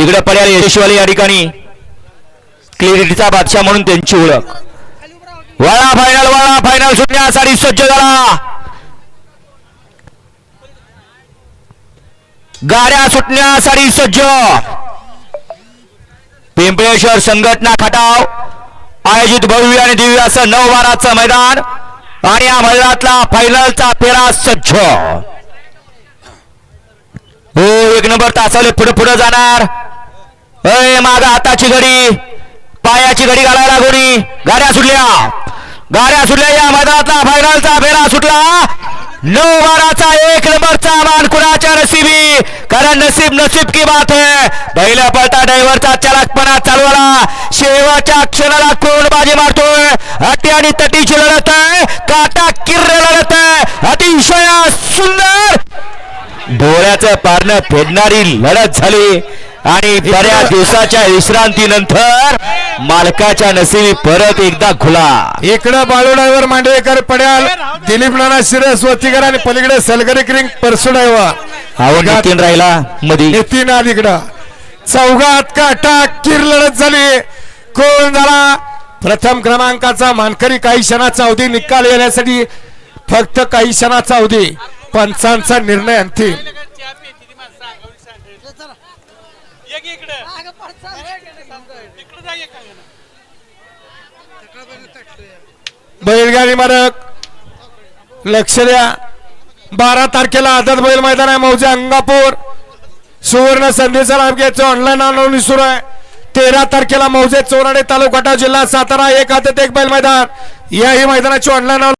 इकडे पड्याला यशस्वी या ठिकाणी क्लिअरिटीचा बादशाह म्हणून त्यांची ओळख. वळा फायनल सुटण्यासाठी सज्ज झाला. गाड्या सुटण्यासाठी सज्ज. पिंपळेश्वर संघटना खटाव आयोजित भव्य आणि दिव्य असं 9-12चं मैदान आणि या मैदानातला फायनलचा फेरा सज्ज. हो, 1 नंबर तासावले पुढे जाणार. माग हाताची घडी, पायाची घडी घालायला गोडी. गाड्या सुटल्या या मैदानातला फायनलचा फेरा सुटला. 9-12चा 1 नंबरचा मान कुणाच्या नशिबी, कारण नसीब की बात है. पहिला पळता ड्रायव्हरचा चलाकपणा चालवला. शेवटच्या क्षणाला कोण बाजी मारतोय. अटी आणि तटीची लढत आहे, काटा किर्र लढत आहे. अतिशय सुंदर डोळ्याचं पारणं फेडणारी लढत झाली आणि बऱ्याच दिवसाच्या विश्रांतीनंतर मालकाच्या नशिबी परत एकदा खुला. इकडे बाळू ड्रायव्हर मांडवेकर पड्याल, दिलीप नाना शिरस वतीकर आणि पलीकडे सलगरी क्रिंग परसू ड्रायव्हर आवड नितीन राहिला मध्ये. नितीन आली इकडं. चौघात काटा किर लढत झाली. कोण झाला प्रथम क्रमांकाचा मानकरी. काही क्षणाचा अवधी, निकाल येण्यासाठी फक्त काही क्षणाचा अवधी. पंचांचा निर्णय अंतिम. बैलगाडी मालक लक्ष द्या. 12 तारखेला आदत बैल मैदान आहे मौजे अंगापूर. सुवर्ण संधीचा लाभ घ्यायचा. ऑनलाईन नोंदणी सुरू आहे. 13 तारखेला मौजे चोराडे तालुका जिल्हा सातारा. 1 आदत 1 बैल मैदान. याही मैदानाची ऑनलाईन